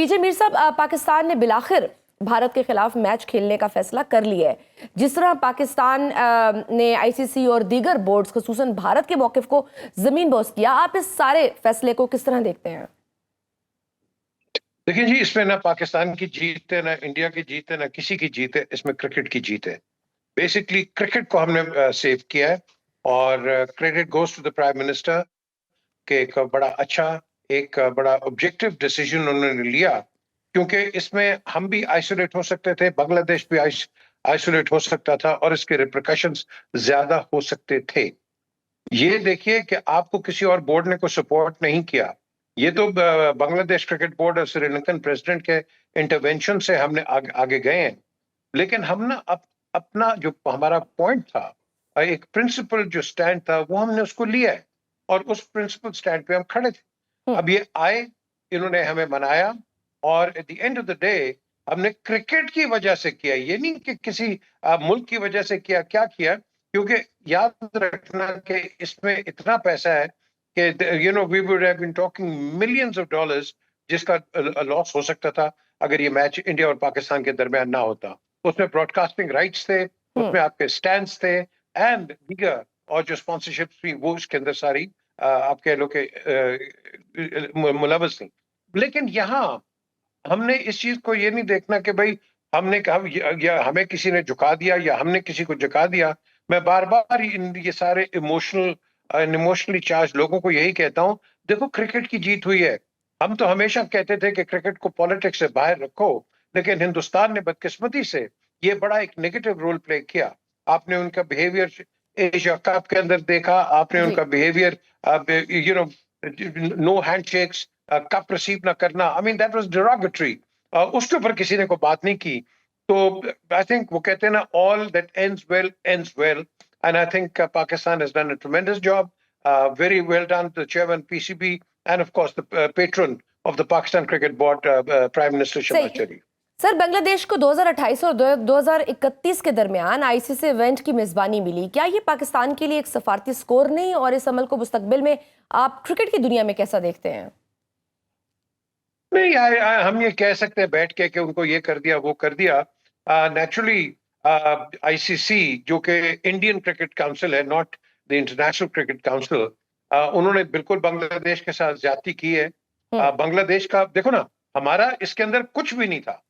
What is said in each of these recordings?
पीजे मीर साहब, पाकिस्तान ने बिलाखिर भारत के खिलाफ मैच खेलने का फैसला कर लिया है। जिस तरह पाकिस्तान ने आईसीसी और दीगर बोर्ड्स खुसूसन भारत के मौकिफ को जमीन बोस किया, आप इस सारे फैसले को किस तरह देखते हैं? देखिए जी, इसमें ना पाकिस्तान की जीत है, ना इंडिया की जीत है, ना किसी की जीत है। इसमें क्रिकेट की जीत है। बेसिकली क्रिकेट को हमने सेव किया है और credit goes to the prime minister के एक बड़ा ऑब्जेक्टिव डिसीजन उन्होंने लिया, क्योंकि इसमें हम भी आइसोलेट हो सकते थे, बांग्लादेश भी आइसोलेट हो सकता था और इसके रिप्रिकॉशंस ज्यादा हो सकते थे। ये देखिए कि आपको किसी और बोर्ड ने कोई सपोर्ट नहीं किया। ये तो बांग्लादेश क्रिकेट बोर्ड और श्रीलंकन प्रेसिडेंट के इंटरवेंशन से हमने आगे गए हैं। लेकिन हम ना अपना जो हमारा पॉइंट था, एक प्रिंसिपल जो स्टैंड था, वो हमने उसको लिया है और उस प्रिंसिपल स्टैंड पे हम खड़े थे। अब ये आए, इन्होंने हमें मनाया और eight the end of the day हमने क्रिकेट की वजह से किया, ये नहीं कि किसी मुल्क की वजह से किया। क्या किया? क्योंकि याद रखना कि इसमें इतना पैसा है कि we would have been talking millions of dollars, जिसका लॉस हो सकता था अगर ये मैच इंडिया और पाकिस्तान के दरमियान ना होता। उसमें ब्रॉडकास्टिंग राइट्स थे, उसमें आपके स्टैंड्स थे एंड दीगर, और जो स्पॉन्सरशिप्स थी वो इसके अंदर सारी आप कह लो कि मुलवस थी। लेकिन यहाँ हमने इस चीज को ये नहीं देखना कि भाई हमने कहा या हमें किसी ने झुका दिया या हमने किसी को झुका दिया। मैं बार बार ये सारे इमोशनली चार्ज लोगों को यही कहता हूं, देखो क्रिकेट की जीत हुई है। हम तो हमेशा कहते थे कि क्रिकेट को पॉलिटिक्स से बाहर रखो, लेकिन हिंदुस्तान ने बदकिस्मती से ये बड़ा एक नेगेटिव रोल प्ले किया। आपने उनका बिहेवियर एशिया कप के अंदर देखा, आपने उनका behaviour no handshakes, cup receive ना करना, I mean that was derogatory. उसके ऊपर किसी ने कोई बात नहीं की। तो आई थिंक वो कहते हैं ना, all that ends well, and I think Pakistan has done a tremendous job, very well done the chairman PCB and of course the patron of the Pakistan cricket board, prime minister Shahbaz Sharif. Sir, Bangladesh को 2028 और 2031 के दरमियान ICC event की मेजबानी मिली। क्या ये पाकिस्तान के लिए एक सफारती स्कोर नहीं, और इस अमल को मुस्तकबिल में आप क्रिकेट की दुनिया में कैसा देखते हैं? नहीं, हम ये कह सकते हैं बैठ के कि उनको ये कर दिया वो कर दिया। नेचुरली आईसीसी जो कि इंडियन क्रिकेट काउंसिल है, not the international cricket council, उन्होंने बिल्कुल बांग्लादेश के साथ ज्यादती की है। बांग्लादेश का देखो ना, हमारा इसके अंदर कुछ भी नहीं था।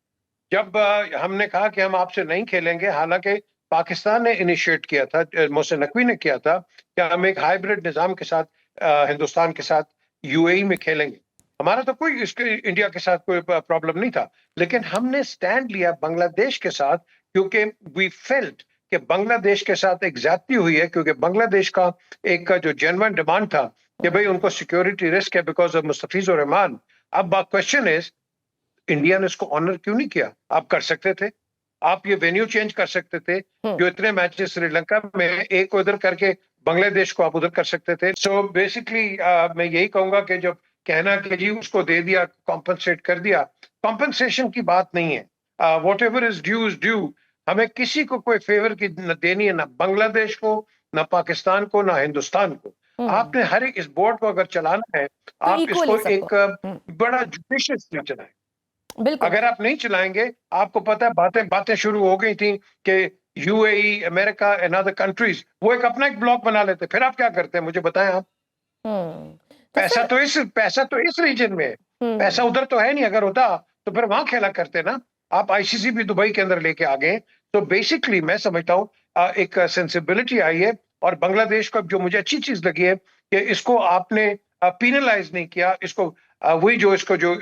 जब हमने कहा कि हम आपसे नहीं खेलेंगे, हालांकि पाकिस्तान ने इनिशिएट किया था, मोहसिन नकवी ने किया था कि हम एक हाइब्रिड निजाम के साथ हिंदुस्तान के साथ यूएई में खेलेंगे। हमारा तो कोई इसके इंडिया के साथ कोई प्रॉब्लम नहीं था, लेकिन हमने स्टैंड लिया बांग्लादेश के साथ, क्योंकि वी फेल्ट कि बांग्लादेश के साथ एक ज्यादती हुई है। क्योंकि बांग्लादेश का एक जो जेन्युइन डिमांड था कि भाई उनको सिक्योरिटी रिस्क है बिकॉज ऑफ मुस्तफिजुर रहमान। अब क्वेश्चन इज, इंडिया ने इसको ऑनर क्यों नहीं किया? आप कर सकते थे, आप ये वेन्यू चेंज कर सकते थे। जो इतने मैचेस श्रीलंका में, एक उधर करके बांग्लादेश को आप उधर कर सकते थे। सो बेसिकली मैं यही कहूंगा कि जब कहना कि जी उसको दे दिया, कॉम्पनसेट कर दिया, कॉम्पनसेशन की बात नहीं है। What ever is due. हमें किसी को कोई फेवर की न देनी है, ना बांग्लादेश को, ना पाकिस्तान को, ना हिंदुस्तान को। आपने हर एक इस बोर्ड को अगर चलाना है, तो आप इसको एक बड़ा जुडिशियसली चलाएं। अगर आप नहीं चलाएंगे, आपको पता है बातें शुरू हो गई थी कि UAE, America and other countries वो एक अपना ब्लॉक बना लेते। फिर आप क्या करते हैं, मुझे बताएं आप। पैसा तो इस रीजन में है, पैसा उधर तो है नहीं। अगर होता तो फिर वहां खेला करते ना। आप आईसीसी भी दुबई के अंदर लेके आ गए। तो बेसिकली मैं समझता हूँ एक सेंसिबिलिटी आई है। और बांग्लादेश को जो मुझे अच्छी चीज लगी है कि इसको आपने पीनलाइज नहीं किया। इसको वही जो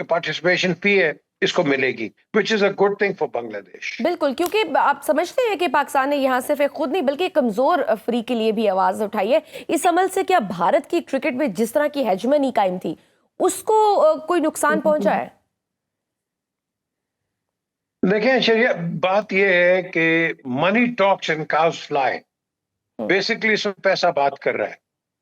पार्टिसिपेशन फी है इसको मिलेगी, which is a good thing for Bangladesh. बिल्कुल, क्योंकि आप समझते हैं कि पाकिस्तान ने यहाँ सिर्फ खुद नहीं बल्कि कमजोर अफरी के लिए भी आवाज उठाई है। इस अमल से क्या भारत की क्रिकेट में जिस तरह की हेजमनी कायम थी उसको कोई नुकसान पहुंचा है? देखिए शरिया, बात यह है कि money talks and cows fly. Basically इसमें पैसा बात कर रहा है।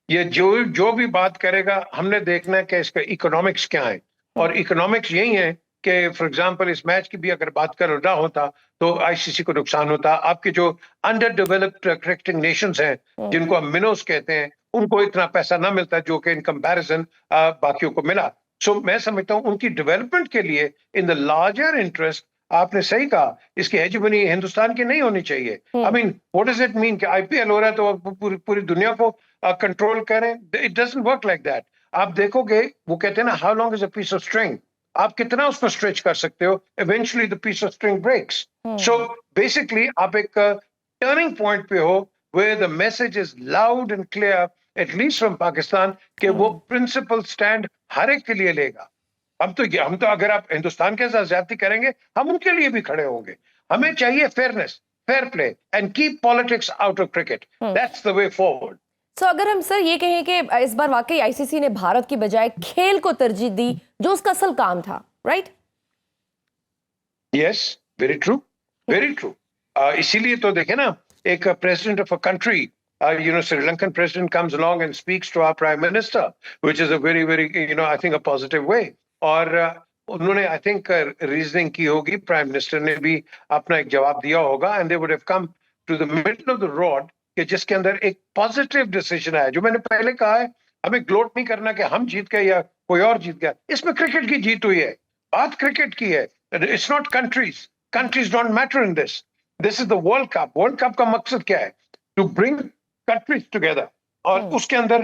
ये जो भी बात करेगा, हमने देखना है कि इसका इकोनॉमिक्स क्या है। और इकोनॉमिक्स यही है कि फॉर एग्जांपल इस मैच की भी अगर बात करो ना होता तो आईसीसी को नुकसान होता। आपके जो अंडर डेवलप्ड क्रिकेटिंग नेशंस हैं, जिनको हम मिनोस कहते हैं, उनको इतना पैसा ना मिलता जो कि इन कंपैरिजन बाकियों को मिला। सो मैं समझता हूं उनकी डेवलपमेंट के लिए इन द लार्जर इंटरेस्ट, आपने सही कहा, इसकी हेजेमनी हिंदुस्तान की नहीं होनी चाहिए। I mean what does it mean कि आईपीएल हो रहा है तो आप पूरी पूरी दुनिया को कंट्रोल करें? It doesn't work like that. आप देखोगे, वो कहते हैं ना, how long is a piece of string, आप कितना उसको स्ट्रेच कर सकते हो, eventually the piece of string breaks. So basically आप एक टर्निंग पॉइंट पे हो where the message is loud and clear, at least from Pakistan, कि वो प्रिंसिपल स्टैंड हर एक के लिए लेगा। हम तो अगर आप हिंदुस्तान के साथ ज्यादती करेंगे, हम उनके लिए भी खड़े होंगे। हमें चाहिए fairness, fair play and keep politics out of cricket. That's the way forward. So अगर हम सर ये कहें कि इस बार वाकई आईसीसी ने भारत की बजाय खेल को तरजीह दी, जो उसका असल काम था, right? Yes, very true, very true. इसीलिए तो देखे ना, एक president of a country, Sri Lankan president comes along and speaks to our prime minister, which is a very, very, I think a positive way. और उन्होंने I think reasoning की होगी, prime minister ने भी अपना एक जवाब दिया होगा, and they would have come to the middle of the road, कि जिसके अंदर एक पॉजिटिव डिसीजन आया। जो मैंने पहले कहा है, हमें ग्लोट नहीं करना कि हम जीत गए या कोई और जीत गया। इसमें क्रिकेट की जीत हुई है, बात क्रिकेट की है। It's not countries, countries don't matter in this. This is the world cup. World cup का मकसद क्या है? To bring countries together. और उसके अंदर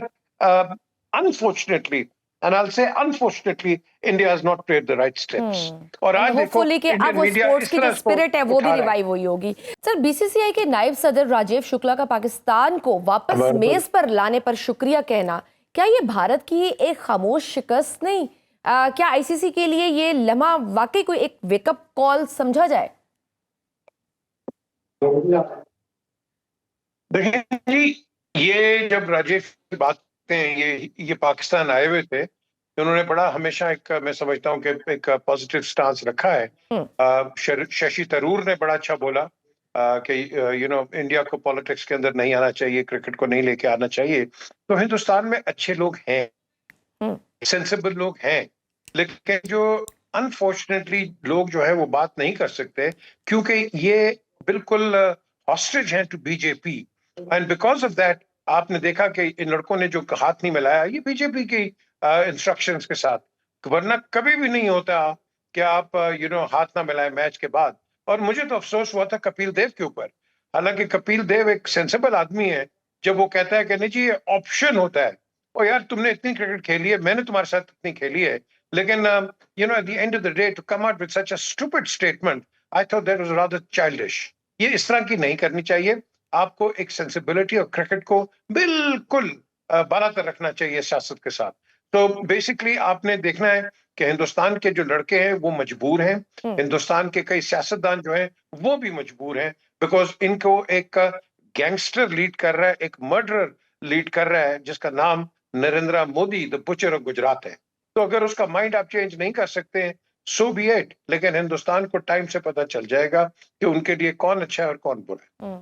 unfortunately, and I'll say unfortunately, India has not played the right steps. और आज देखो, होपफुली कि अब वो स्पोर्ट्स की जो स्पिरिट है वो भी रिवाइव हुई होगी। सर, बीसीसीआई के नायब सदर राजीव शुक्ला का पाकिस्तान को वापस मेज पर लाने पर शुक्रिया कहना, क्या ये भारत की एक खामोश शिकस्त नहीं? क्या आईसीसी के लिए ये लम्हा वाकई कोई एक वेकअप कॉल समझा जाए? देखिए जी, ये जब राजेश की बात करते हैं, ये पाकिस्तान आए हुए थे, उन्होंने बड़ा हमेशा एक, मैं समझता हूँ कि एक पॉजिटिव स्टांस रखा है। शशि थरूर ने बड़ा अच्छा बोला कि इंडिया को पॉलिटिक्स के अंदर नहीं आना चाहिए, क्रिकेट को नहीं लेके आना चाहिए। तो हिंदुस्तान में अच्छे लोग हैं, सेंसिबल लोग हैं, लेकिन जो अनफॉर्चुनेटली लोग जो है वो बात नहीं कर सकते, क्योंकि ये बिल्कुल हॉस्टेज हैं to BJP. And because of that आपने देखा कि इन लड़कों ने जो हाथ नहीं मिलाया, ये बीजेपी की इंस्ट्रक्शंस के साथ, वरना कभी भी नहीं होता कि आप हाथ ना मिलाए मैच के बाद। और मुझे तो अफसोस हुआ था कपिल देव के ऊपर। हालांकि कपिल देव एक सेंसिबल आदमी है, जब वो कहता है कि नहीं जी ये ऑप्शन होता है, और यार तुमने इतनी क्रिकेट खेली है, मैंने तुम्हारे साथ इतनी खेली है, लेकिन at the end of the day to come out with such a stupid statement, I thought that was rather childish. ये इस तरह की नहीं करनी चाहिए। आपको एक सेंसिबिलिटी और क्रिकेट को बिल्कुल बराबर रखना चाहिए सियासत के साथ। तो बेसिकली आपने देखना है कि हिंदुस्तान के जो लड़के हैं वो मजबूर हैं, हिंदुस्तान के कई सियासतदान जो हैं वो भी मजबूर हैं, बिकॉज इनको एक गैंगस्टर लीड कर रहा है, एक मर्डरर लीड कर रहा है, जिसका नाम Narendra Modi the butcher of Gujarat है। तो अगर उसका माइंड आप चेंज नहीं कर सकते हैं, सो बी इट, लेकिन हिंदुस्तान को टाइम से पता चल जाएगा कि उनके लिए कौन अच्छा है और कौन बुरा है।